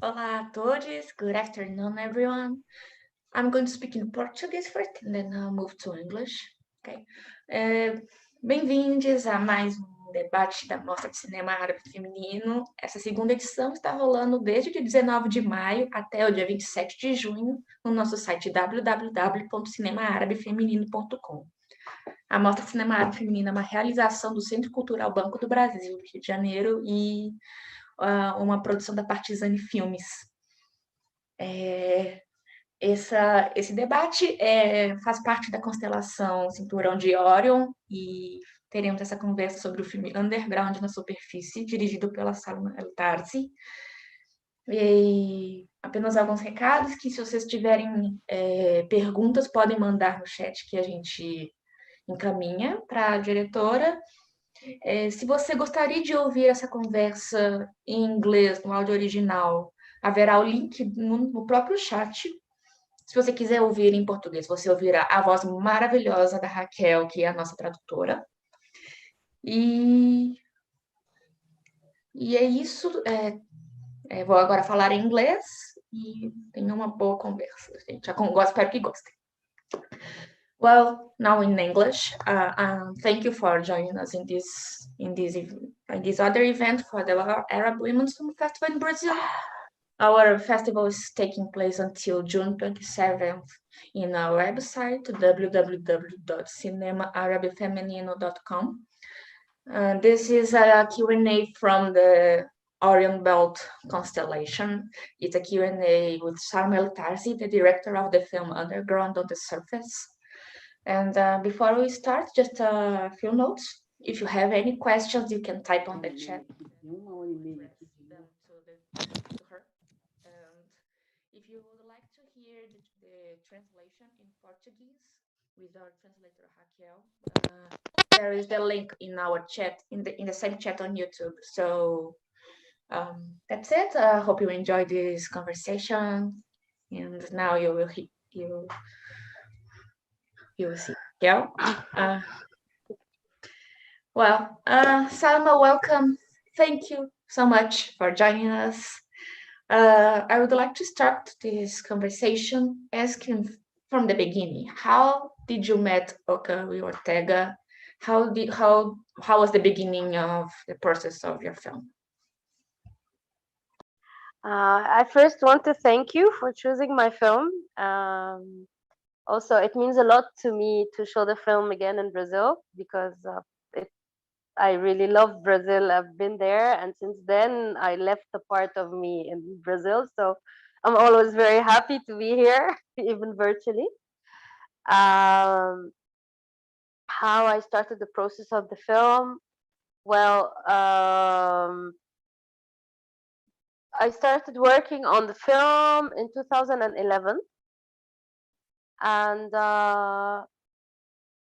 Olá a todos, good afternoon everyone. I'm going to speak in Portuguese first and then I'll move to English. Okay. Bem-vindos a mais um debate da Mostra de Cinema Árabe Feminino. Essa segunda edição está rolando desde o dia 19 de maio até o dia 27 de junho no nosso site www.cinemaarabefeminino.com. A Mostra de Cinema Árabe Feminino é uma realização do Centro Cultural Banco do Brasil, Rio de Janeiro, e uma produção da Partizane Filmes. Esse debate faz parte da constelação Cinturão de Órion e teremos essa conversa sobre o filme Underground na Superfície, dirigido pela SALMA EL-TARZI. E apenas alguns recados, que se vocês tiverem perguntas, podem mandar no chat que a gente encaminha para a diretora. Se você gostaria de ouvir essa conversa em inglês, no áudio original, haverá o link no próprio chat. Se você quiser ouvir em português, você ouvirá a voz maravilhosa da Raquel, que é a nossa tradutora. E é isso. Vou agora falar em inglês e tenha uma boa conversa, gente. Espero que gostem. Well, now in English, thank you for joining us in this other event for the Arab Women's Film Festival in Brazil. Our festival is taking place until June 27th in our website, www.cinemaarabefeminino.com. This is a Q&A from the Orion Belt constellation. It's a Q&A with SALMA EL-TARZI, the director of the film Underground on the Surface. And before we start, just a few notes. If you have any questions, you can type on the chat. If you would like to hear the translation in Portuguese with our translator Raquel, there is the link in our chat, in the same chat on YouTube. So that's it. I hope you enjoyed this conversation. And now you will see Raquel. Salma, welcome. Thank you so much for joining us. I would like to start this conversation asking from the beginning, how did you meet Oka Ortega? How was the beginning of the process of your film? I first want to thank you for choosing my film. Also, it means a lot to me to show the film again in Brazil because I really love Brazil. I've been there, and since then I left a part of me in Brazil. So I'm always very happy to be here, even virtually. How I started the process of the film? Well, I started working on the film in 2011, and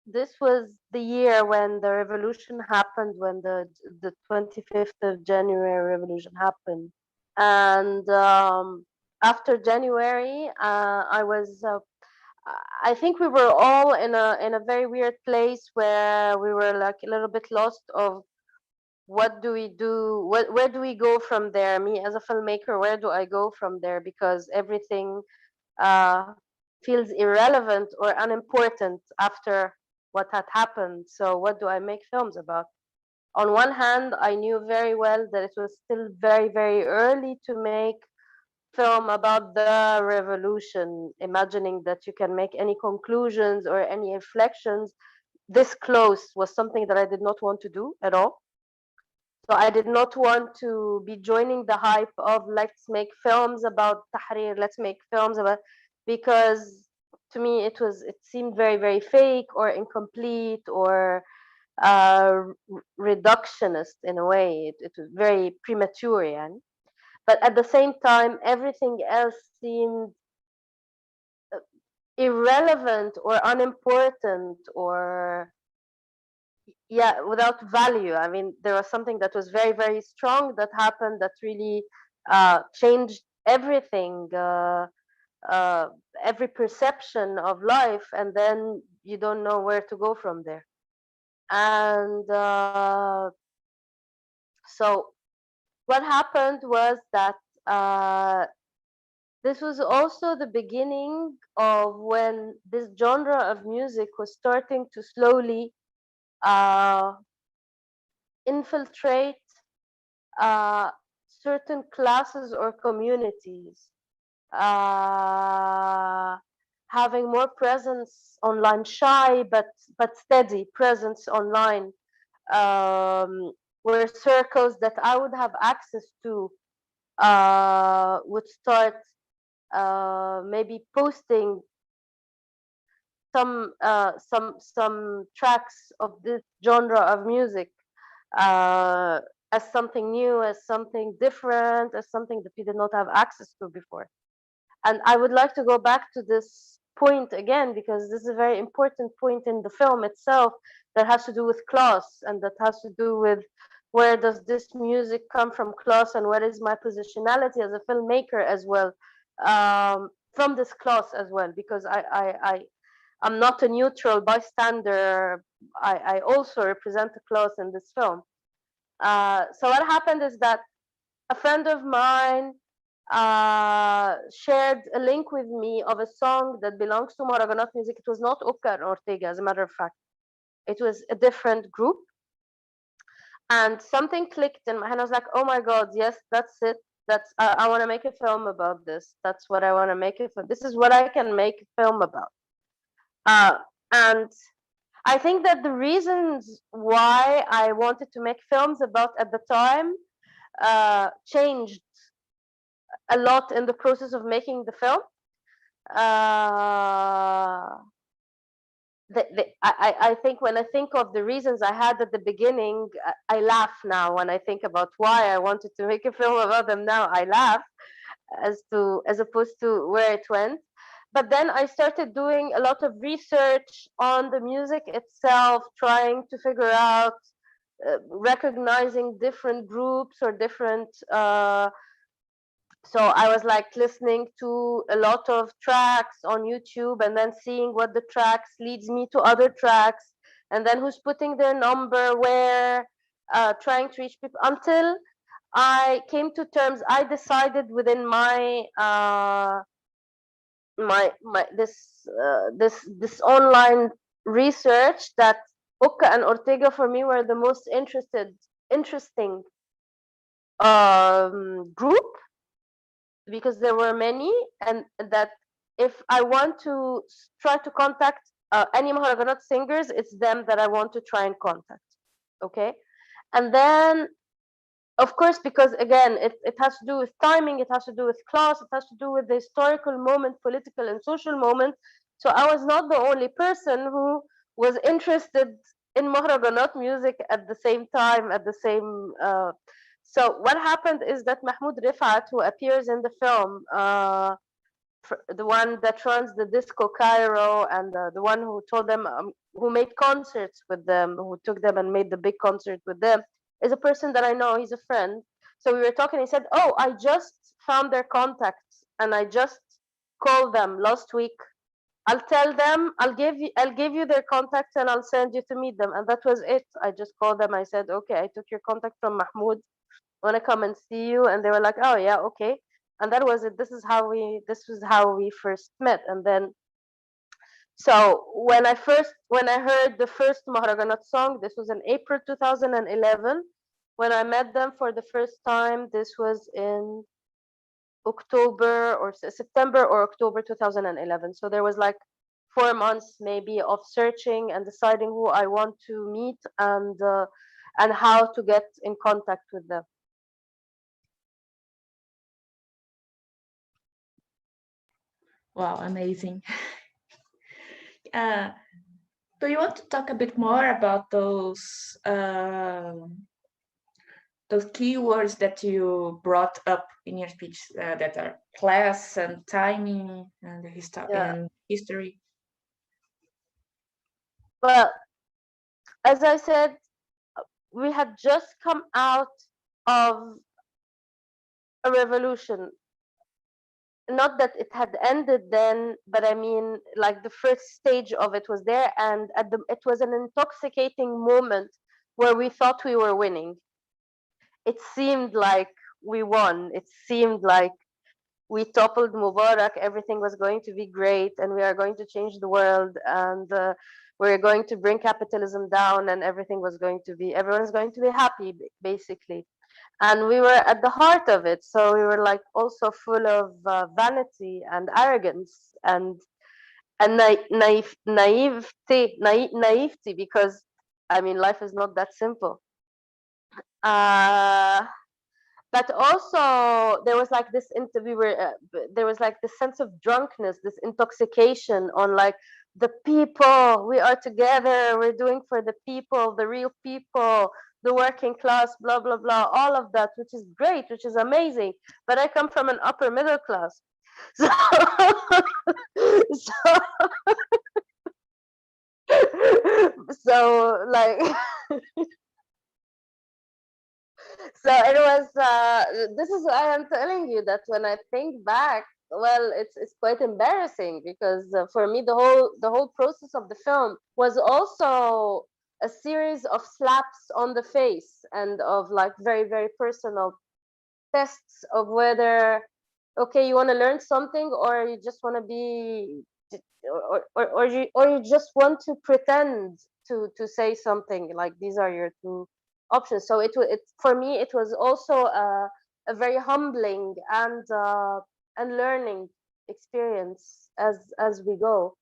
this was the year when the revolution happened, when the 25th of January revolution happened. And after January, I think we were all in a very weird place where we were like a little bit lost of what do we do, where do we go from there? Me as a filmmaker, where do I go from there? Because everything feels irrelevant or unimportant after what had happened. So what do I make films about? On one hand, I knew very well that it was still very, very early to make film about the revolution, imagining that you can make any conclusions or any reflections this close was something that I did not want to do at all. So I did not want to be joining the hype of let's make films about Tahrir, let's make films about, because to me it seemed very, very fake or incomplete or reductionist in a way. It was very premature, yani. But at the same time, everything else seemed irrelevant or unimportant or without value. I mean, there was something that was very, very strong that happened that really changed everything, every perception of life, and then you don't know where to go from there. And so what happened was that this was also the beginning of when this genre of music was starting to slowly infiltrate certain classes or communities, having more presence online, shy but steady presence online, where circles that I would have access to would start maybe posting some tracks of this genre of music as something new, as something different, as something that we did not have access to before. And I would like to go back to this point again, because this is a very important point in the film itself that has to do with class, and that has to do with where does this music come from class, and what is my positionality as a filmmaker as well, from this class as well, because I'm not a neutral bystander. I also represent a class in this film. So what happened is that a friend of mine shared a link with me of a song that belongs to Mahraganat music. It was not Oka and Ortega, as a matter of fact. It was a different group. And something clicked in my hand. I was like, oh my God, yes, that's it. That's I want to make a film about this. That's what I want to make it for. This is what I can make a film about. And I think that the reasons why I wanted to make films about at the time changed a lot in the process of making the film. I think when I think of the reasons I had at the beginning, I laugh now when I think about why I wanted to make a film about them. Now I laugh as opposed to where it went. But then I started doing a lot of research on the music itself, trying to figure out, recognizing different groups or different. So I was like listening to a lot of tracks on YouTube, and then seeing what the tracks leads me to other tracks, and then who's putting their number where, trying to reach people, until I came to terms. I decided within my this online research that Oka and Ortega for me were the most interesting group, because there were many, and that if I want to try to contact any Maharaganat singers, it's them that I want to try and contact. Okay, and then of course, because again, it has to do with timing, it has to do with class, it has to do with the historical moment, political and social moment. So I was not the only person who was interested in Mahraganat music at the same time, at the same. So what happened is that Mahmoud Rifat, who appears in the film, the one that runs the Disco Cairo, and the one who told them, who made concerts with them, who took them and made the big concert with them, is a person that I know. He's a friend. So we were talking. He said, "Oh, I just found their contacts, and I just called them last week. I'll tell them. I'll give you their contacts, and I'll send you to meet them." And that was it. I just called them. I said, "Okay, I took your contact from Mahmoud. I want to come and see you." And they were like, "Oh yeah, okay." And that was it. This was how we first met. And then, so when I heard the first Mahraganat song, this was in April 2011. When I met them for the first time, this was in October or September or October 2011. So there was like 4 months maybe of searching and deciding who I want to meet, and how to get in contact with them. Wow, amazing. Do you want to talk a bit more about those keywords that you brought up in your speech, that are class and timing and history? Well, as I said, we had just come out of a revolution. Not that it had ended then, but I mean, like the first stage of it was there, and it was an intoxicating moment where we thought we were winning. It seemed like we won. It seemed like we toppled Mubarak, everything was going to be great, and we are going to change the world, and we're going to bring capitalism down, and everyone's going to be happy, basically. And we were at the heart of it, so we were like also full of vanity and arrogance and naivety, because I mean, life is not that simple. But also there was like this there was like this sense of drunkenness, this intoxication on like the people, we are together, we're doing for the people, the real people, the working class, blah blah blah, all of that, which is great, which is amazing. But I come from an upper middle class, so so, so like so it was this is why I'm telling you that when I think back, well, it's quite embarrassing, because for me the whole process of the film was also a series of slaps on the face and of like very very personal tests of whether, okay, you want to learn something, or you just want to be, or you just want to pretend to say something. Like, these are your two options. So it for me it was also a very humbling and learning experience as we go.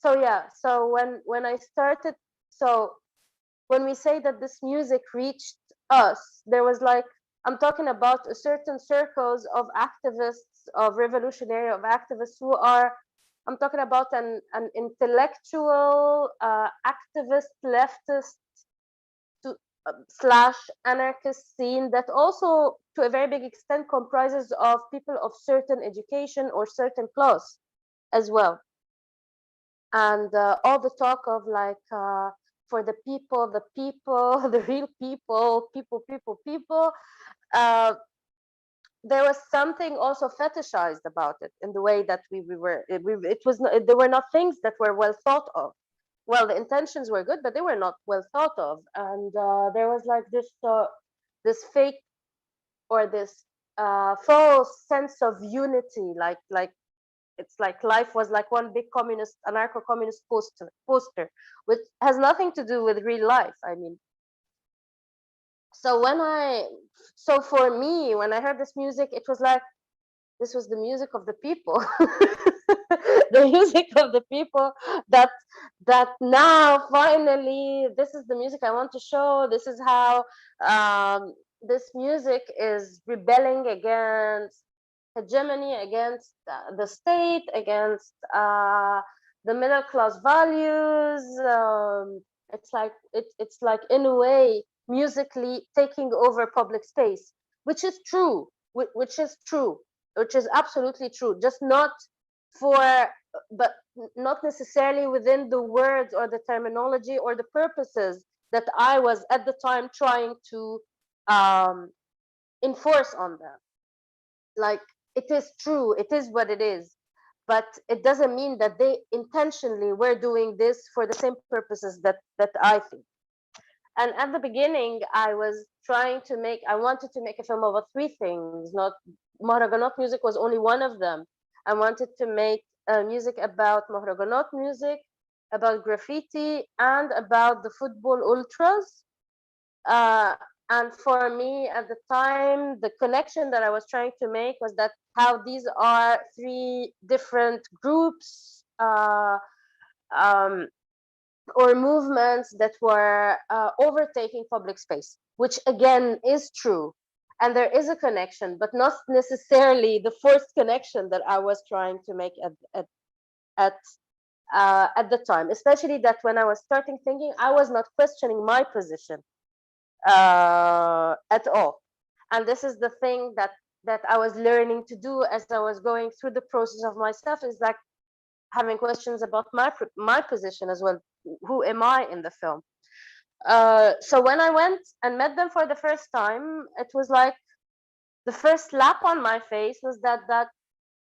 So yeah, so when I started, so when we say that this music reached us, there was like, I'm talking about a certain circles of activists, of revolutionary, of activists who are, I'm talking about an intellectual, activist, leftist to, slash anarchist scene that also to a very big extent comprises of people of certain education or certain class as well. And all the talk of like, for the people, the real people, people, there was something also fetishized about it in the way that we were, it was not, there were not things that were well thought of. Well, the intentions were good, but they were not well thought of. And there was like this fake, or this false sense of unity, like it's like life was like one big communist, anarcho-communist poster, which has nothing to do with real life. I mean, so so for me, when I heard this music, it was like, this was the music of the people, the music of the people, that now finally, this is the music I want to show. This is how this music is rebelling against hegemony, against the state, against the middle class values. It's like in a way musically taking over public space, which is true, which is absolutely true, just not for, but not necessarily within the words or the terminology or the purposes that I was at the time trying to enforce on them. Like, it is true, it is what it is, but it doesn't mean that they intentionally were doing this for the same purposes that I think. And at the beginning, I wanted to make a film about three things. Not Mahraganot music was only one of them. I wanted to make music about Mahraganot music, about graffiti, and about the football ultras. And for me at the time, the connection that I was trying to make was that how these are three different groups or movements that were overtaking public space, which again is true. And there is a connection, but not necessarily the forced connection that I was trying to make at the time. Especially that when I was starting thinking, I was not questioning my position at all. And this is the thing that I was learning to do as I was going through the process of myself, is like having questions about my position as well. Who am I in the film? So when I went and met them for the first time, it was like the first slap on my face was that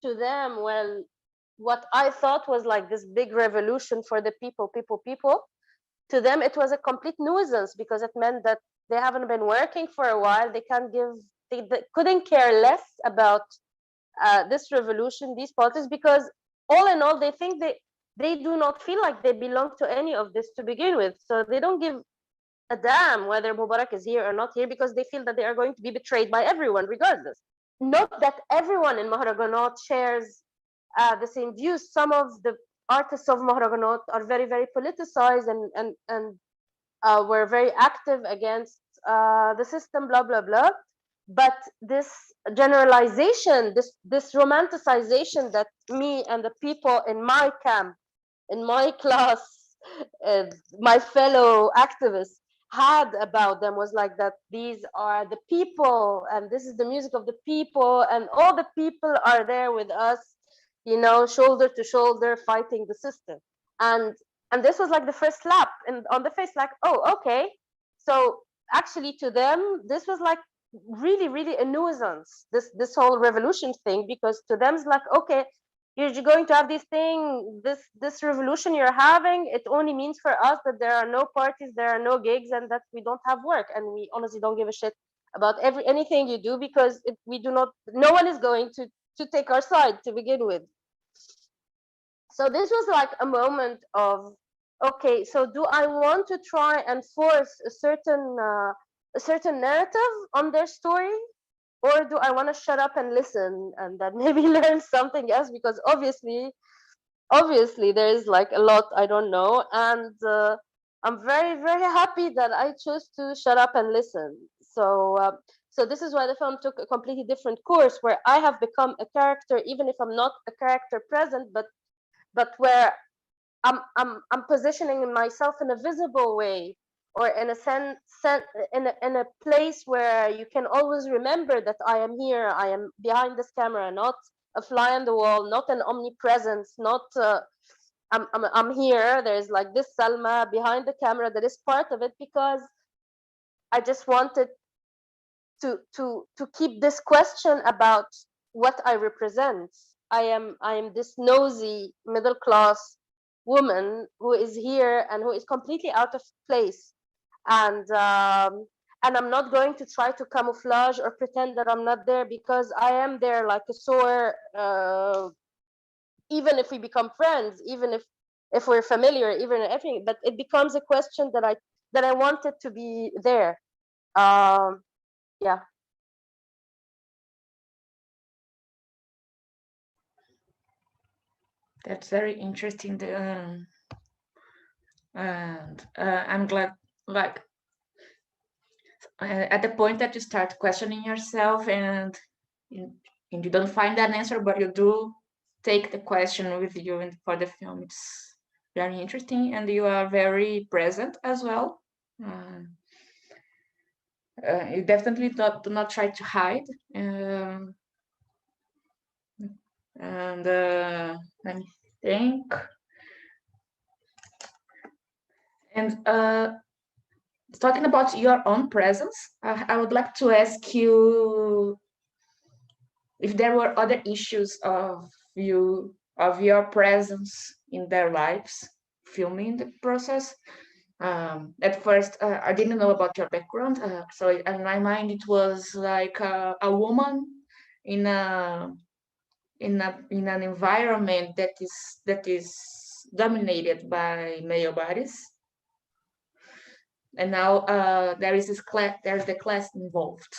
to them, well, what I thought was like this big revolution for the people, to them it was a complete nuisance, because it meant that they haven't been working for a while. They can't give, they couldn't care less about this revolution, these politics, because all in all, they think they do not feel like they belong to any of this to begin with. So they don't give a damn whether Mubarak is here or not here, because they feel that they are going to be betrayed by everyone regardless. Note that everyone in Mahraganat shares the same views. Some of the artists of Mahraganat are very, very politicized and were very active against the system, blah, blah, blah. But this generalization, this romanticization that me and the people in my camp, in my class, my fellow activists had about them was like that these are the people and this is the music of the people and all the people are there with us, you know, shoulder to shoulder fighting the system. And this was like the first slap and on the face, like, oh, okay. So actually to them this was like really, really a nuisance, this whole revolution thing, because to them it's like, okay, you're going to have this thing, this revolution you're having, it only means for us that there are no parties, there are no gigs, and that we don't have work, and we honestly don't give a shit about anything you do, because we do not, no one is going to take our side to begin with. So this was like a moment of, okay, so do I want to try and force a certain narrative on their story, or do I want to shut up and listen and then maybe learn something else? Because obviously there is like a lot I don't know, and I'm very, very happy that I chose to shut up and listen. So this is why the film took a completely different course, where I have become a character, even if I'm not a character present, but where I'm positioning myself in a visible way, or in a sense, in a place where you can always remember that I am here, I am behind this camera, not a fly on the wall, not an omnipresence, not I'm here. There's like this Salma behind the camera that is part of it, because I just wanted to keep this question about what I represent. I am this nosy middle class woman who is here and who is completely out of place, and I'm not going to try to camouflage or pretend that I'm not there, because I am there like a sore, even if we become friends, even if we're familiar, even everything, but it becomes a question that I wanted to be there. Yeah. That's very interesting. And I'm glad, like, at the point that you start questioning yourself and you don't find an answer, but you do take the question with you and for the film. It's very interesting, and you are very present as well. You definitely do not try to hide. And let me think. And talking about your own presence, I would like to ask you if there were other issues of your presence in their lives, filming the process. At first, I didn't know about your background, so in my mind it was like a woman in an environment that is dominated by male bodies. And now there's the class involved,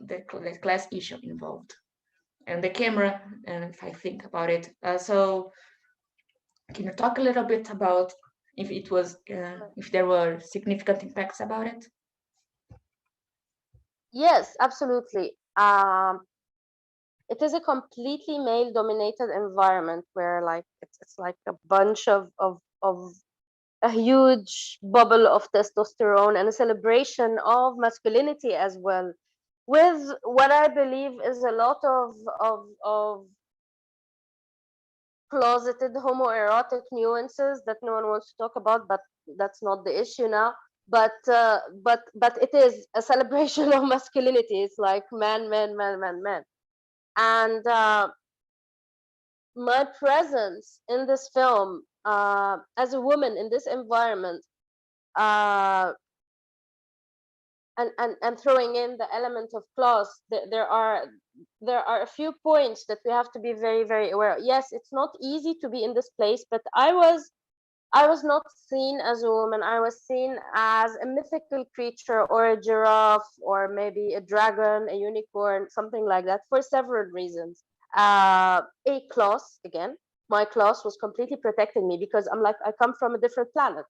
the class issue involved, and the camera. And if I think about it, so can you talk a little bit about if it was if there were significant impacts about it? Yes, absolutely. It is a completely male-dominated environment where, like, it's like a bunch of a huge bubble of testosterone and a celebration of masculinity as well, with what I believe is a lot of closeted homoerotic nuances that no one wants to talk about, but that's not the issue now. But it is a celebration of masculinity. It's like man, man, man, man, man. And my presence in this film as a woman in this environment and throwing in the element of class, there are a few points that we have to be very, very aware of. Yes, it's not easy to be in this place, but I was not seen as a woman. I was seen as a mythical creature, or a giraffe, or maybe a dragon, a unicorn, something like that, for several reasons. A class, again, my class was completely protecting me, because I'm like, I come from a different planet.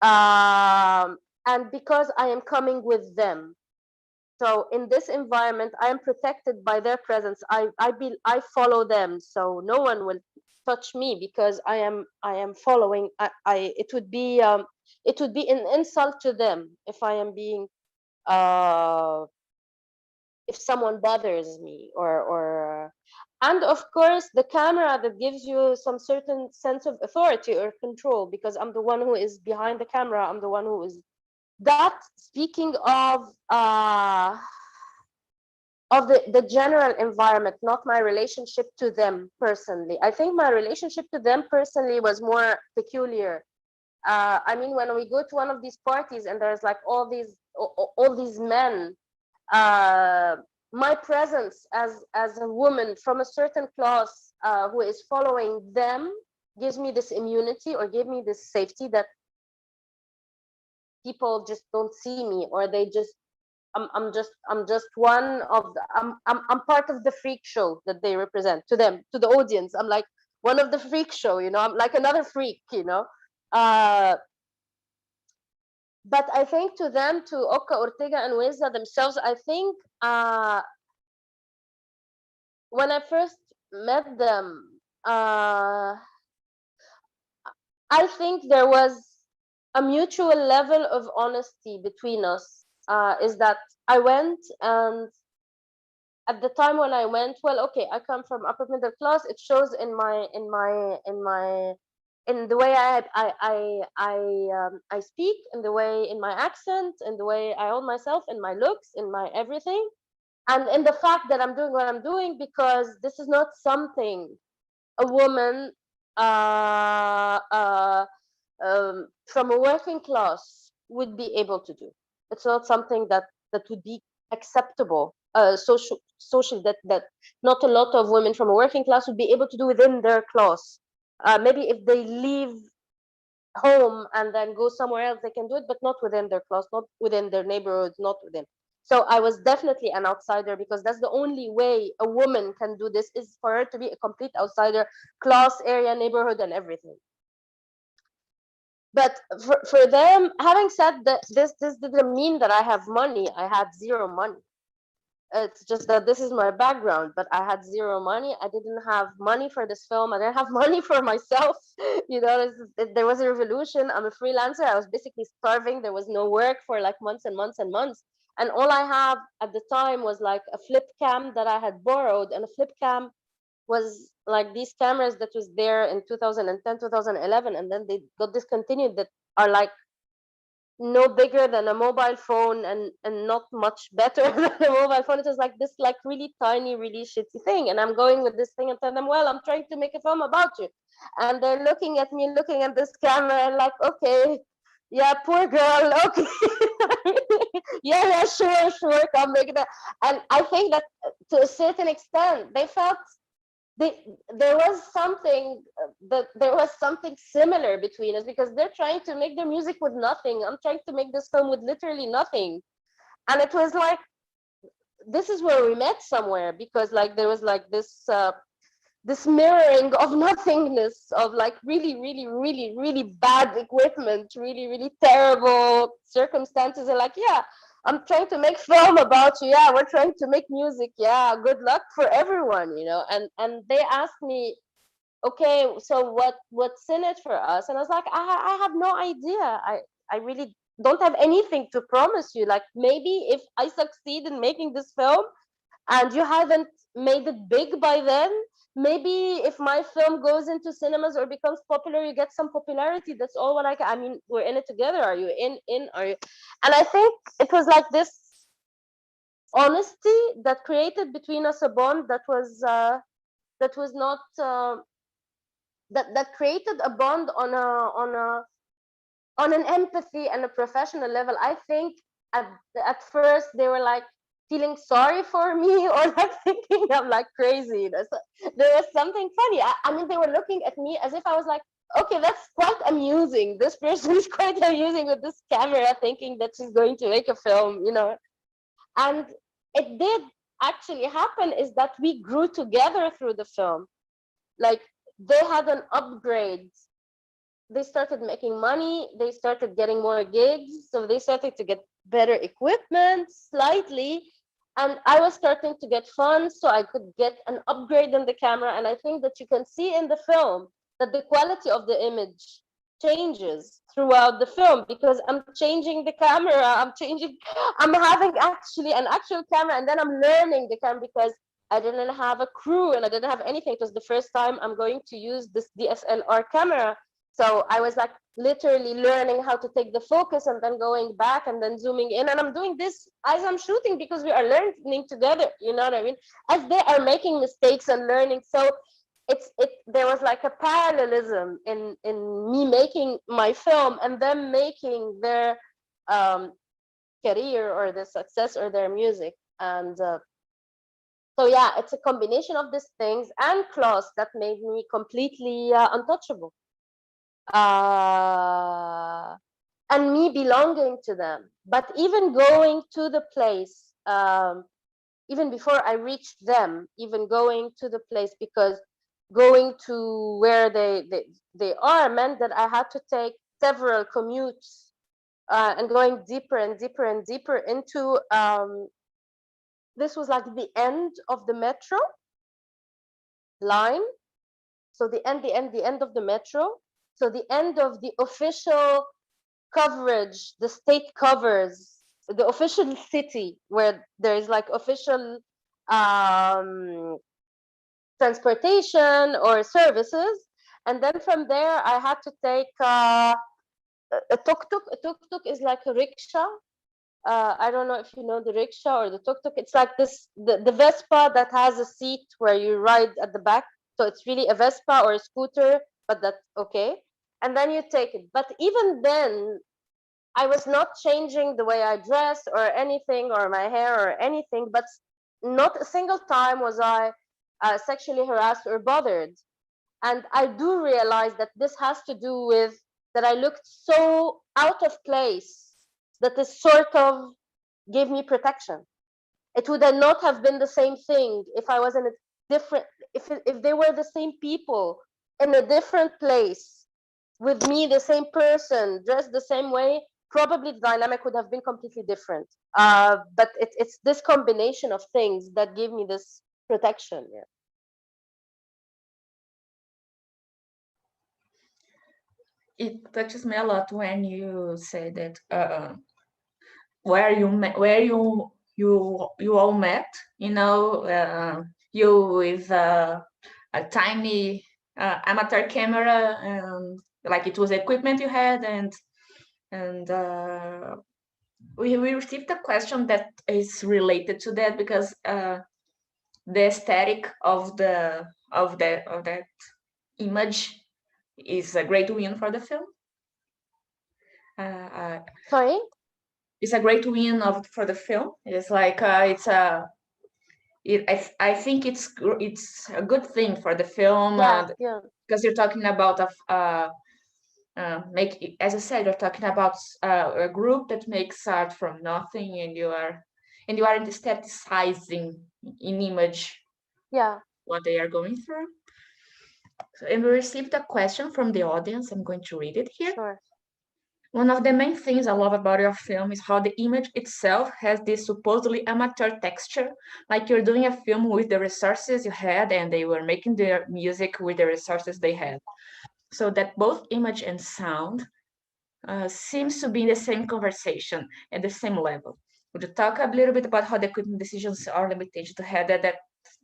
And because I am coming with them. So in this environment, I am protected by their presence. I follow them, so no one will touch me, because I am following. It would be an insult to them if I am being if someone bothers me, or and of course the camera, that gives you some certain sense of authority or control, because I'm the one who is behind the camera. I'm the one who is that. Speaking of the general environment, not my relationship to them personally. I think my relationship to them personally was more peculiar. I mean, when we go to one of these parties and there's like all these men, my presence as a woman from a certain class who is following them gives me this immunity, or give me this safety, that people just don't see me, or they just I'm just one of the, I'm part of the freak show that they represent to them, to the audience. I'm like one of the freak show, you know. I'm like another freak, you know. But I think to them, to Oka, Ortega, and Weza themselves, I think when I first met them, I think there was a mutual level of honesty between us. Is that I went, and at the time when I went, well, okay, I come from upper middle class. It shows in the way I speak, in the way, in my accent, in the way I hold myself, in my looks, in my everything, and in the fact that I'm doing what I'm doing, because this is not something a woman from a working class would be able to do. It's not something that would be acceptable, social, that not a lot of women from a working class would be able to do within their class. Maybe if they leave home and then go somewhere else, they can do it, but not within their class, not within their neighborhoods, not within. So I was definitely an outsider, because that's the only way a woman can do this, is for her to be a complete outsider, class, area, neighborhood, and everything. But for them, having said that, this didn't mean that I have money. I had zero money. It's just that this is my background, but I had zero money. I didn't have money for this film. I didn't have money for myself. You know, there was a revolution. I'm a freelancer. I was basically starving. There was no work for like months and months and months. And all I have at the time was like a flip cam that I had borrowed. And a flip cam was like these cameras that was there in 2010, 2011. And then they got discontinued, that are like no bigger than a mobile phone, and not much better than a mobile phone. It was like this, like really tiny, really shitty thing. And I'm going with this thing and tell them, well, I'm trying to make a film about you. And they're looking at me, looking at this camera, and like, okay, yeah, poor girl, okay. Yeah, sure, come make that. And I think that to a certain extent, they felt there was something similar between us, because they're trying to make their music with nothing. I'm trying to make this film with literally nothing. And it was like, this is where we met somewhere, because like there was like this mirroring of nothingness, of like really bad equipment, really terrible circumstances. And like, yeah, I'm trying to make film about you. Yeah, we're trying to make music. Yeah, good luck for everyone, you know. And they asked me, okay, so what's in it for us? And I was like, I have no idea. I really don't have anything to promise you. Like, maybe if I succeed in making this film and you haven't made it big by then, maybe if my film goes into cinemas or becomes popular, you get some popularity. That's all what I mean, we're in it together. Are you in? Are you? And I think it was like this honesty that created between us a bond that was not that created a bond on on an empathy and a professional level, I think at first they were like feeling sorry for me, or like thinking I'm like crazy. So there was something funny. I mean, they were looking at me as if I was like, okay, that's quite amusing. This person is quite amusing with this camera, thinking that she's going to make a film, you know. And it did actually happen, is that we grew together through the film. Like, they had an upgrade. They started making money, they started getting more gigs, so they started to get better equipment slightly, and I was starting to get funds, so I could get an upgrade in the camera. And I think that you can see in the film that the quality of the image changes throughout the film, because I'm changing the camera, I'm having actually an actual camera, and then I'm learning the camera, because I didn't have a crew and I didn't have anything. It was the first time I'm going to use this DSLR camera. So I was like literally learning how to take the focus and then going back and then zooming in. And I'm doing this as I'm shooting, because we are learning together, you know what I mean? As they are making mistakes and learning. So there was like a parallelism in me making my film and them making their career or their success or their music. And so yeah, it's a combination of these things and Klaus that made me completely untouchable. And me belonging to them. But even going to the place, even before I reached them, even going to the place, because going to where they are meant that I had to take several commutes, and going deeper and deeper and deeper into, this was like the end of the metro line. So the end of the metro. So the end of the official coverage the state covers, the official city where there is like official transportation or services. And then from there I had to take a tuk-tuk. A tuk-tuk is like a rickshaw. I don't know if you know the rickshaw or the tuk-tuk. It's like this, the Vespa that has a seat where you ride at the back. So it's really a Vespa or a scooter, but that's okay. And then you take it. But even then, I was not changing the way I dress or anything, or my hair or anything, but not a single time was I sexually harassed or bothered. And I do realize that this has to do with that I looked so out of place that this sort of gave me protection. It would not have been the same thing if I was in a different, if they were the same people in a different place with me, the same person, dressed the same way, probably the dynamic would have been completely different. But it's this combination of things that gave me this protection. Yeah. It touches me a lot when you say that where you all met, you know, you with a tiny amateur camera, and like it was equipment you had, and we received a question that is related to that, because the aesthetic of that image is a great win for the film. Sorry? It's a great win for the film. It's like I think it's a good thing for the film. Yeah. Because you're talking about as I said, you're talking about a group that makes art from nothing, and you are aestheticizing in image what they are going through. So, and we received a question from the audience. I'm going to read it here. Sure. One of the main things I love about your film is how the image itself has this supposedly amateur texture, like you're doing a film with the resources you had, and they were making their music with the resources they had. So that both image and sound seems to be in the same conversation, at the same level. Would you talk a little bit about how the equipment decisions or limitations to have at that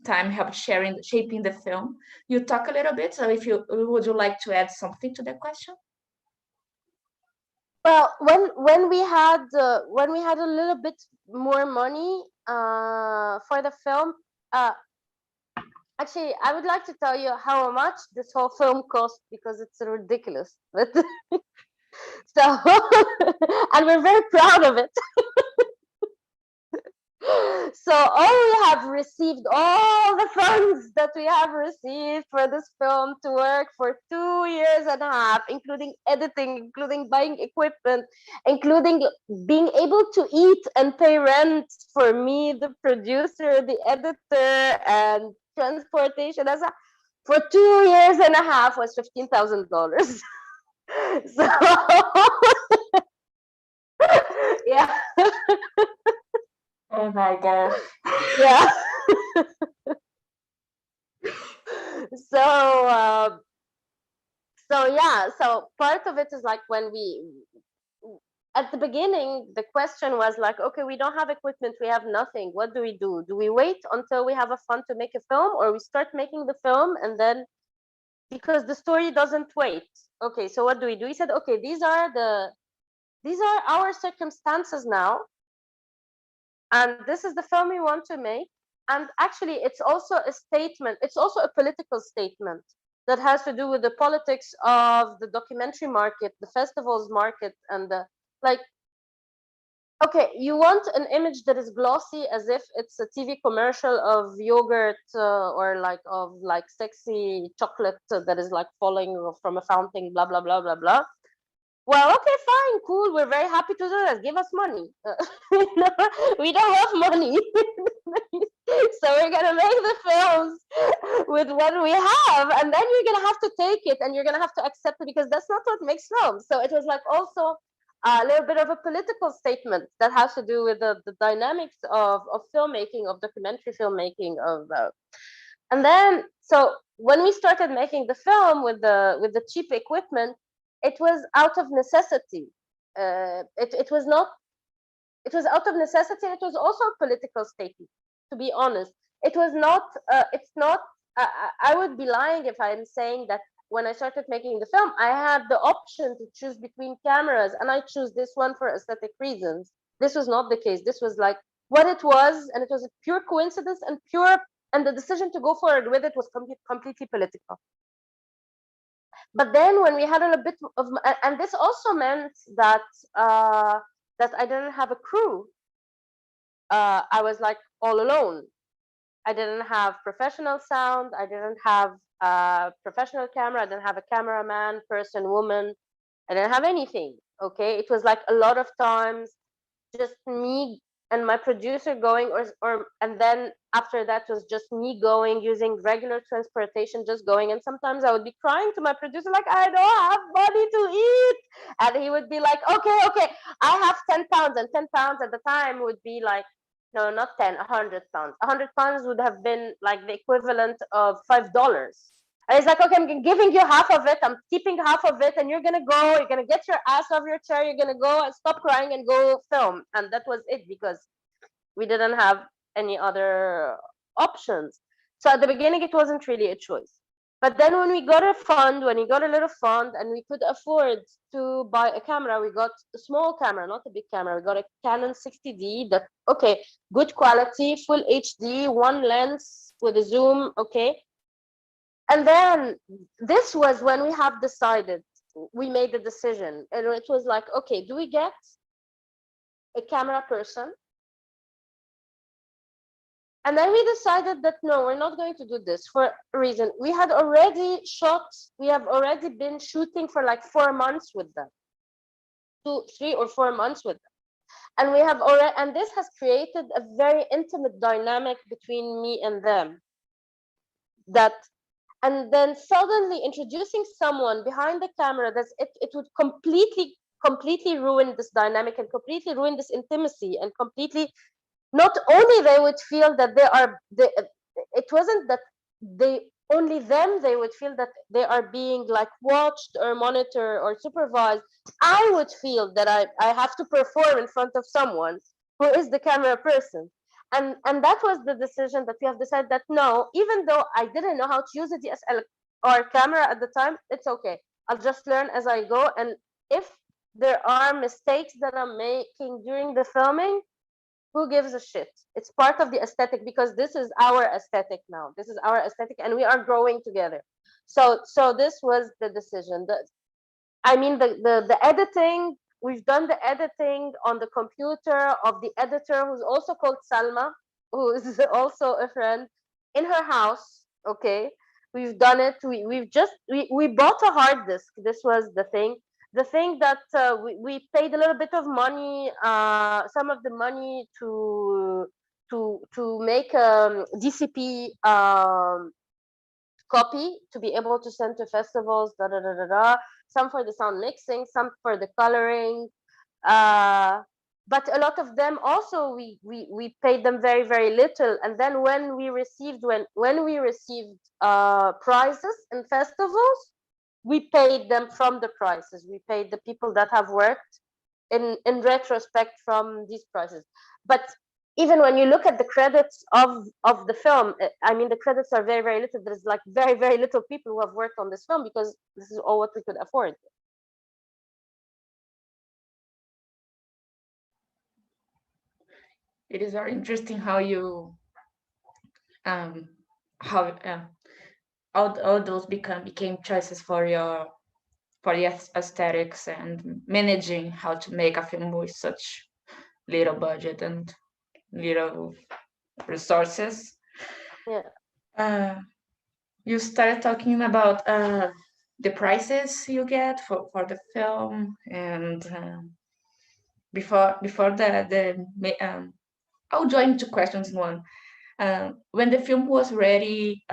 time helped shaping the film? You talk a little bit, so would you like to add something to that question? Well, when we had a little bit more money for the film, actually, I would like to tell you how much this whole film cost, because it's ridiculous. But So, and we're very proud of it. So we have received all the funds that we have received for this film to work for 2.5 years, including editing, including buying equipment, including being able to eat and pay rent for me, the producer, the editor, and transportation. For 2.5 years was $15,000. So yeah. Oh my gosh. Yeah. So yeah, so part of it is like when at the beginning, the question was like, okay, we don't have equipment, we have nothing. What do we do? Do we wait until we have a fund to make a film, or we start making the film and then, because the story doesn't wait. Okay, so what do we do? He said, okay, these are our circumstances now, and this is the film we want to make. And actually, it's also a statement. It's also a political statement that has to do with the politics of the documentary market, the festivals market, and the like. Okay, you want an image that is glossy, as if it's a TV commercial of yogurt or like sexy chocolate that is like falling from a fountain, blah blah blah blah blah. Well, okay, fine, cool. We're very happy to do that. Give us money. We don't have money. So we're going to make the films with what we have. And then you're going to have to take it and you're going to have to accept it, because that's not what makes films. So it was like also a little bit of a political statement that has to do with the dynamics of filmmaking, of documentary filmmaking, and then, so when we started making the film with the cheap equipment, it was out of necessity. It was not. It was out of necessity. It was also a political statement. To be honest, it was not. It's not. I would be lying if I'm saying that when I started making the film, I had the option to choose between cameras, and I choose this one for aesthetic reasons. This was not the case. This was like what it was, and it was a pure coincidence and pure. And the decision to go forward with it was completely political. But then when we had a bit of, and this also meant that that I didn't have a crew. I was like all alone. I didn't have professional sound. I didn't have a professional camera. I didn't have a cameraman, person, woman. I didn't have anything. Okay, it was like a lot of times just me and my producer going, or and then after that was just me going, using regular transportation, just going. And sometimes I would be crying to my producer like, I don't have money to eat, and he would be like, okay, I have 10 pounds. And 10 pounds at the time would be like, no, not 10, 100 pounds. 100 pounds would have been like the equivalent of $5. And he's like, okay, I'm giving you half of it. I'm keeping half of it. And you're going to go. You're going to get your ass off your chair. You're going to go and stop crying and go film. And that was it, because we didn't have any other options. So at the beginning, it wasn't really a choice. But then when we got a fund, when we got a little fund and we could afford to buy a camera, we got a small camera, not a big camera. We got a Canon 60D that, okay, good quality, full HD, one lens with a zoom, okay. And then this was when we have decided, we made the decision, and it was like, okay, do we get a camera person? And then we decided that no, we're not going to do this for a reason. We had already shot, we have already been shooting for like 4 months with them, 2, 3 or 4 months with them. And we have already, and this has created a very intimate dynamic between me and them. And then suddenly introducing someone behind the camera, it would completely ruin this dynamic and completely ruin this intimacy, and completely, not only they would feel that it wasn't that they would feel that they are being like watched or monitored or supervised. I would feel that I have to perform in front of someone who is the camera person. And that was the decision that we have decided that no, even though I didn't know how to use a DSLR camera at the time, it's okay. I'll just learn as I go. And if there are mistakes that I'm making during the filming, who gives a shit? It's part of the aesthetic, because this is our aesthetic now. This is our aesthetic, and we are growing together. So this was the decision. I mean, the editing, we've done the editing on the computer of the editor, who's also called Salma, who is also a friend, in her house. Okay, we've done it. We bought a hard disk. This was the thing. The thing that we paid a little bit of money, some of the money to make DCP copy to be able to send to festivals, some for the sound mixing, some for the coloring, but a lot of them also we paid them very, very little. And then when we received prizes in festivals, we paid them from the prizes. We paid the people that have worked in retrospect from these prizes. But even when you look at the credits of the film, I mean, the credits are very, very little. There's like very, very little people who have worked on this film, because this is all what we could afford. It is very interesting how you how all those became choices for the aesthetics and managing how to make a film with such little budget and little resources. Yeah. You started talking about the prices you get for the film, and before I'll join two questions in one. When the film was ready,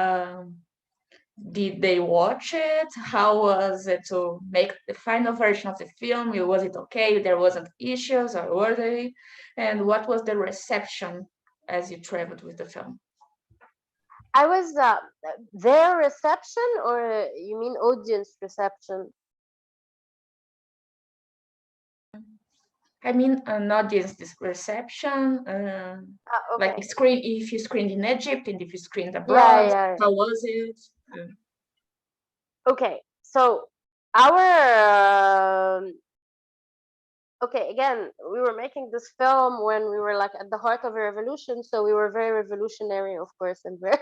did they watch it? How was it to make the final version of the film? Was it okay? There wasn't issues, or were they? And what was the reception as you traveled with the film? I was their reception, or you mean audience reception? I mean, an audience reception, like Okay. if you screened in Egypt and if you screened abroad, Yeah. how was it? Okay, so our okay, again, we were making this film when we were like at the heart of a revolution, so we were very revolutionary, of course, and very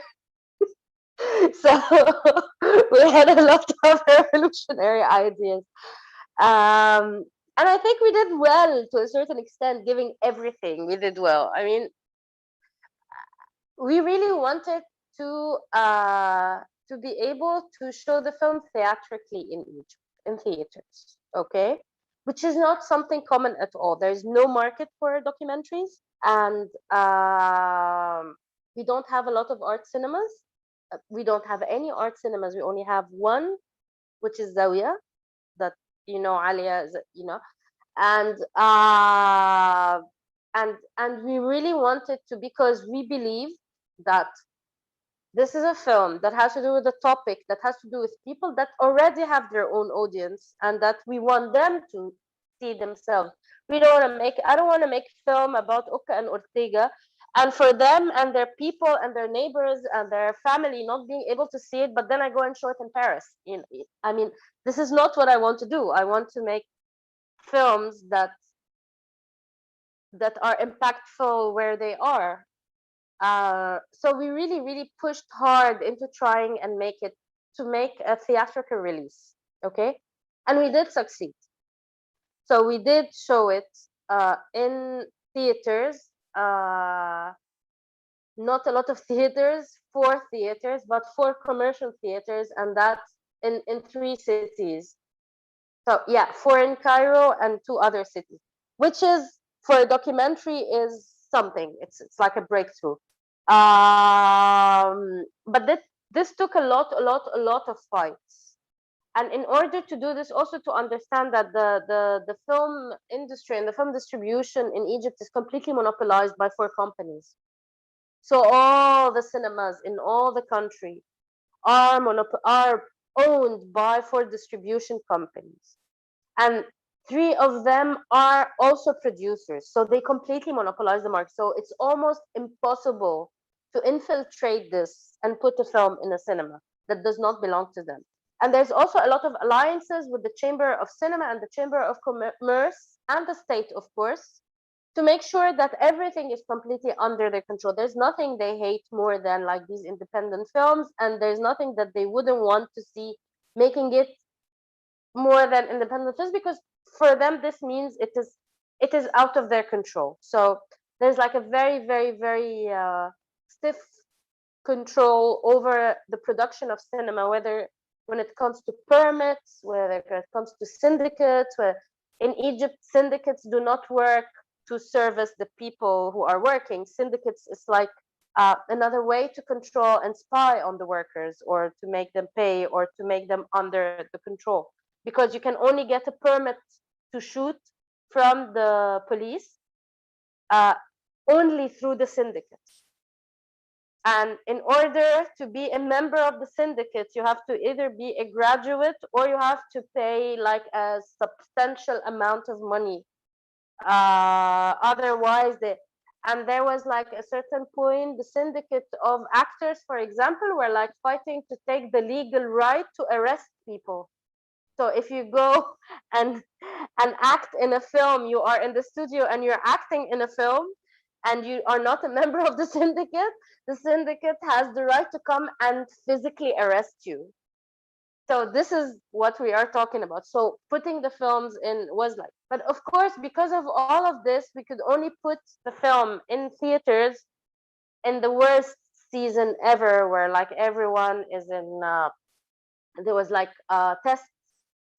so we had a lot of revolutionary ideas. And I think we did well to a certain extent, giving everything. We did well. I mean, we really wanted to be able to show the film theatrically in Egypt, in theaters, okay? Which is not something common at all. There's no market for documentaries, and we don't have a lot of art cinemas. We don't have any art cinemas. We only have one, which is Zawiya, that Alia, and we really wanted to, because we believe that this is a film that has to do with a topic that has to do with people that already have their own audience, and that we want them to see themselves. I don't want to make a film about Oka and Ortega, and for them and their people and their neighbors and their family not being able to see it, but then I go and show it in Paris. I mean, this is not what I want to do. I want to make films that are impactful where they are. So we really, really pushed hard into trying and make a theatrical release. Okay, and we did succeed. So we did show it in theaters, not a lot of theaters, 4 theaters, but 4 commercial theaters, and that's in 3 cities. So yeah, 4 in Cairo and 2 other cities, which is, for a documentary, is something. It's like a breakthrough. But this took a lot of fights. And in order to do this, also to understand that the film industry and the film distribution in Egypt is completely monopolized by 4 companies. So all the cinemas in all the country are owned by 4 distribution companies, and 3 of them are also producers. So they completely monopolize the market. So it's almost impossible to infiltrate this and put a film in a cinema that does not belong to them. And there's also a lot of alliances with the Chamber of Cinema and the Chamber of Commerce and the state, of course, to make sure that everything is completely under their control. There's nothing they hate more than like these independent films, and there's nothing that they wouldn't want to see making it more than independent films, because for them this means it is out of their control. So there's like a very, very, very stiff control over the production of cinema, whether when it comes to permits, whether it comes to syndicates. Where in Egypt, syndicates do not work to service the people who are working. Syndicates is like another way to control and spy on the workers, or to make them pay, or to make them under the control, because you can only get a permit to shoot from the police only through the syndicate. And in order to be a member of the syndicate, you have to either be a graduate, or you have to pay like a substantial amount of money. Otherwise, and there was like a certain point, the syndicate of actors, for example, were like fighting to take the legal right to arrest people. So if you go and act in a film, you are in the studio and you're acting in a film, and you are not a member of the syndicate has the right to come and physically arrest you. So this is what we are talking about. So putting the films in was like, but of course, because of all of this, we could only put the film in theaters in the worst season ever, where like everyone is in, there was like tests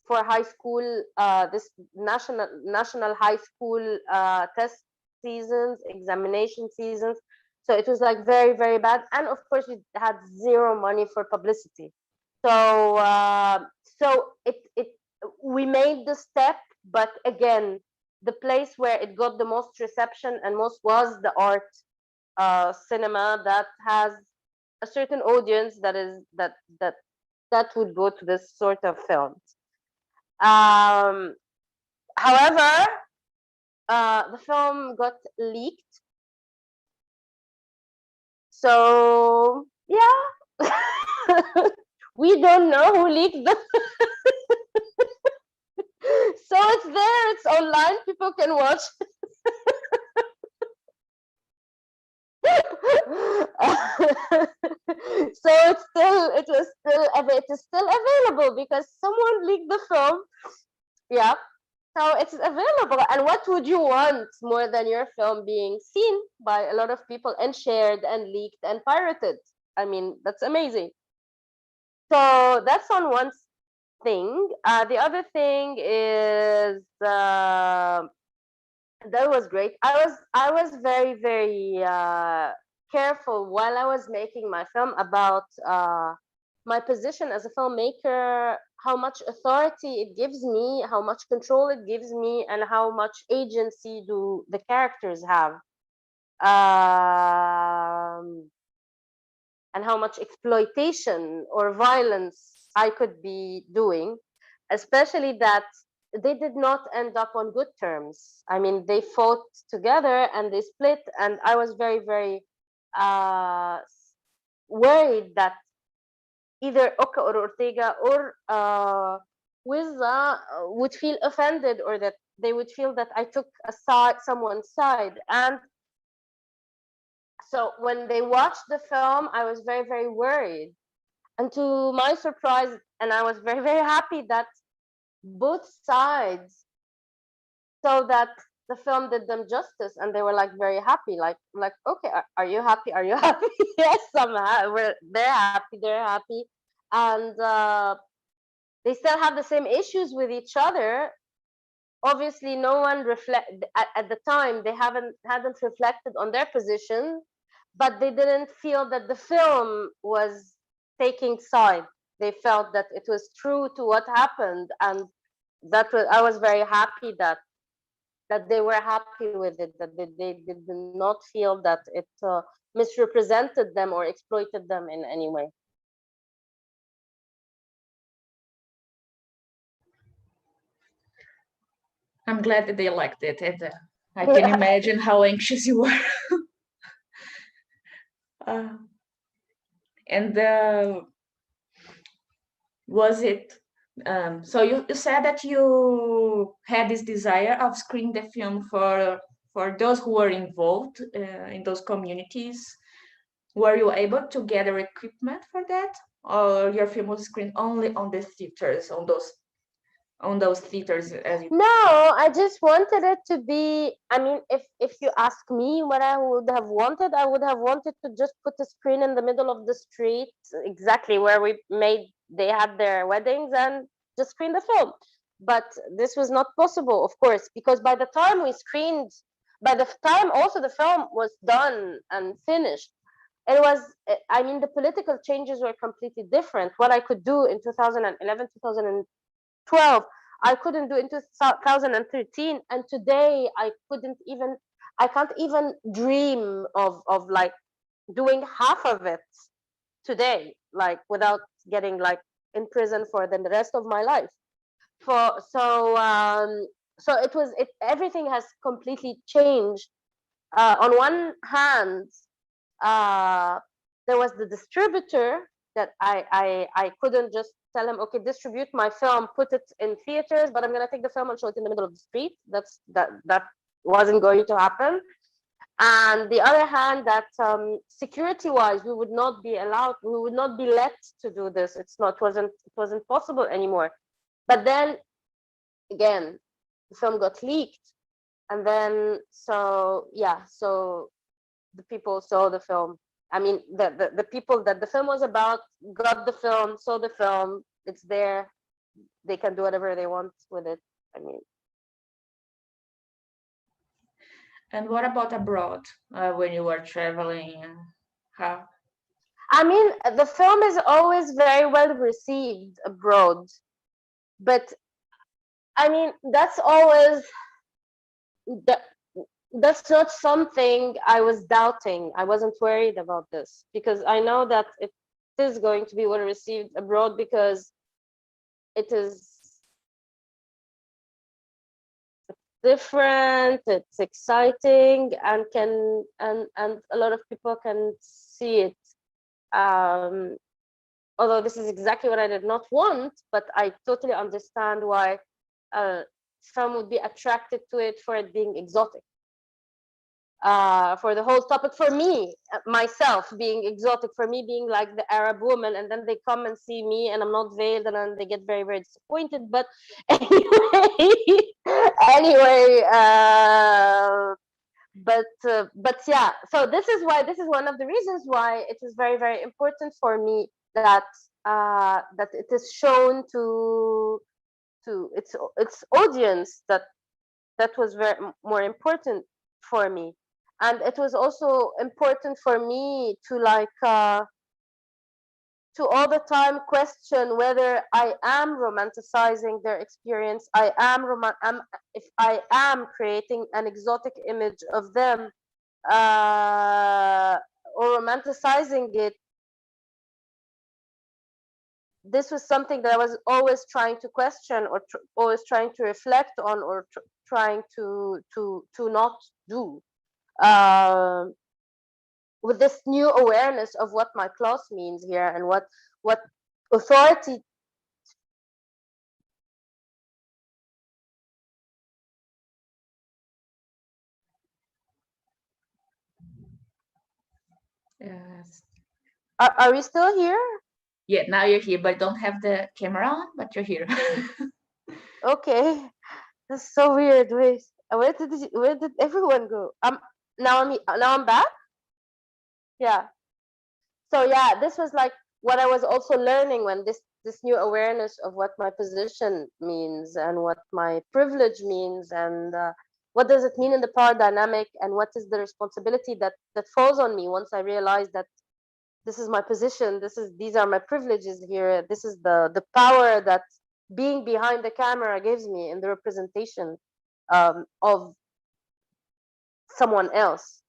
for high school, this national high school test seasons, examination seasons. So it was like very, very bad. And of course, we had zero money for publicity. So we made the step, but again, the place where it got the most reception and most was the art cinema that has a certain audience that would go to this sort of films. However, the film got leaked. So yeah, we don't know who leaked the. So it's there, it's online, people can watch. So it is still available because someone leaked the film. Yeah. So it's available. And what would you want more than your film being seen by a lot of people and shared and leaked and pirated? I mean, that's amazing. So that's on one thing. The other thing is that was great. I was very, very careful while I was making my film about my position as a filmmaker, how much authority it gives me, how much control it gives me, and how much agency do the characters have, and how much exploitation or violence I could be doing, especially that they did not end up on good terms. I mean, they fought together and they split, and I was very, very worried that either Oka or Ortega or Wizza would feel offended, or that they would feel that I took someone's side. And so when they watched the film, I was very, very worried. And to my surprise, and I was very, very happy that both sides saw that the film did them justice, and they were like very happy, like okay, are you happy, are you happy? Yes, they're happy, and they still have the same issues with each other. Obviously no one at the time, they hadn't reflected on their position, but they didn't feel that the film was taking side. They felt that it was true to what happened, and I was very happy that they were happy with it, that they did not feel that it misrepresented them or exploited them in any way. I'm glad that they liked it, and I can imagine how anxious you were. And was it so you said that you had this desire of screening the film for those who were involved in those communities. Were you able to gather equipment for that, or your film was screened only on the theaters, on those on those theaters as you... No, I just wanted it to be, I mean, if you ask me what I would have wanted, I would have wanted to just put a screen in the middle of the street, exactly where they had their weddings, and just screen the film. But this was not possible, of course, because by the time also the film was done and finished, it was, I mean, the political changes were completely different. What I could do in 2011, 2012, I couldn't do in 2013, and today I can't even dream of like doing half of it today, like without getting like in prison for the rest of my life. So everything has completely changed. On one hand, there was the distributor that I couldn't just tell him, okay, distribute my film, put it in theaters, but I'm gonna take the film and show it in the middle of the street. That wasn't going to happen. And the other hand, that security-wise, we would not be let to do this. It wasn't possible anymore. But then again, the film got leaked, and then so the people saw the film. I mean, the people that the film was about got the film, saw the film. It's there. They can do whatever they want with it. I mean. And what about abroad, when you were traveling? How? I mean, the film is always very well received abroad, but I mean, that's not something I was doubting. I wasn't worried about this because I know that it is going to be well received abroad, because it is different, it's exciting, and a lot of people can see it. Although this is exactly what I did not want, but I totally understand why some would be attracted to it for it being exotic. For the whole topic, for me, myself being exotic, for me being like the Arab woman, and then they come and see me and I'm not veiled, and then they get very, very disappointed. But anyway, but yeah, so this is one of the reasons why it is very, very important for me that it is shown to its audience. That was very more important for me. And it was also important for me to to all the time question whether I am romanticizing their experience. If I am creating an exotic image of them, or romanticizing it. This was something that I was always trying to question, or always trying to reflect on, or trying to not do. With this new awareness of what my class means here, and what authority. Yes. Are we still here? Yeah, now you're here, but don't have the camera on, but you're here. Okay, that's so weird. Wait, where did everyone go? Now I'm back. Yeah. So yeah, this was like what I was also learning when this new awareness of what my position means, and what my privilege means, and what does it mean in the power dynamic, and what is the responsibility that falls on me once I realize that this is my position, these are my privileges here, this is the power that being behind the camera gives me in the representation of someone else.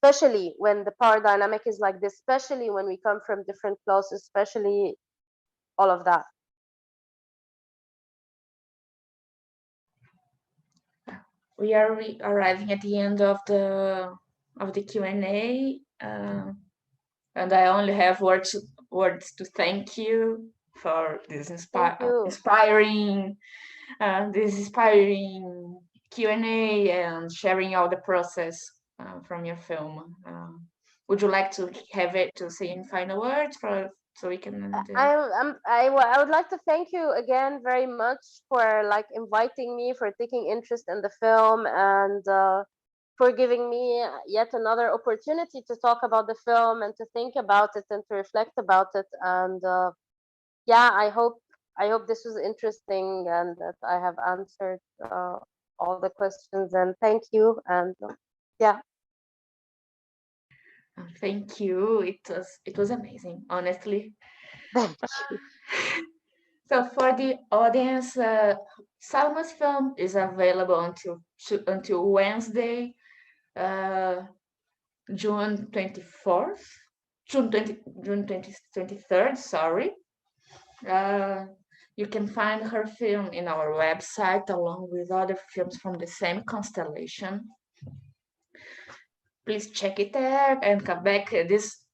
Especially when the power dynamic is like this, especially when we come from different classes, especially all of that. We are arriving at the end of the Q&A, and I only have words to thank you for this inspiring Q&A, and sharing all the process from your film. Would you like to say any final words for so we can. I would like to thank you again very much for like inviting me, for taking interest in the film, and for giving me yet another opportunity to talk about the film and to think about it and to reflect about it. And yeah, I hope this was interesting and that I have answered all the questions. And thank you. And yeah. Thank you. It was amazing, honestly. Thank you. So for the audience, Salma's film is available until Wednesday, June 24th, June 23rd, sorry. You can find her film in our website along with other films from the same constellation. Please check it there and come back. This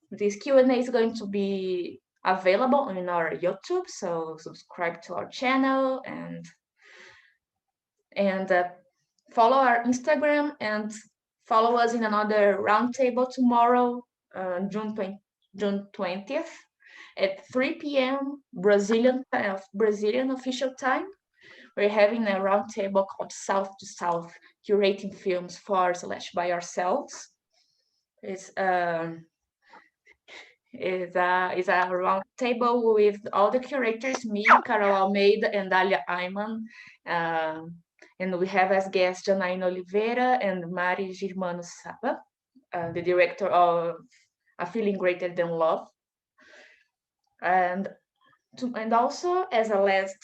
Q&A is going to be available on our YouTube, so subscribe to our channel and follow our Instagram and follow us in another roundtable tomorrow, June 20th at 3 p.m. Brazilian official time. We're having a roundtable called South to South, curating films for/by ourselves. It's a round table with all the curators, me, Carol Almeida, and Dalia Ayman. And we have as guests Janaína Oliveira and Mari Girmano Saba, the director of A Feeling Greater Than Love. And also as a last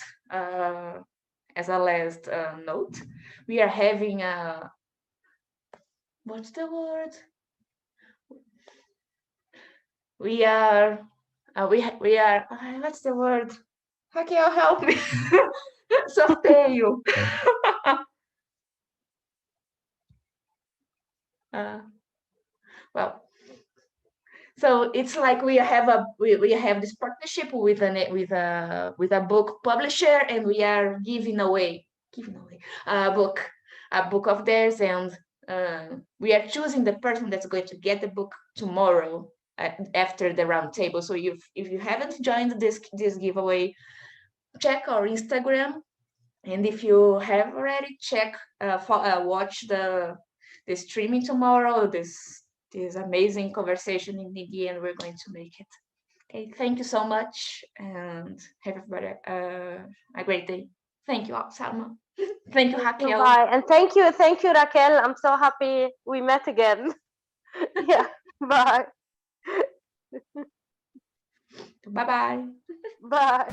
note, we are having a what's the word? We are what's the word? Raquel, help me. Sorteio. Well, so it's like we have this partnership with a book publisher, and we are giving away a book of theirs, and we are choosing the person that's going to get the book tomorrow after the roundtable. So if you haven't joined this giveaway, check our Instagram, and if you have already, watch the streaming tomorrow. This amazing conversation in the end, we're going to make it. Okay, thank you so much, and have everybody a great day. Thank you, Salma. Thank you, Raquel. Bye, and thank you, Raquel. I'm so happy we met again. Yeah, bye. Bye-bye. Bye.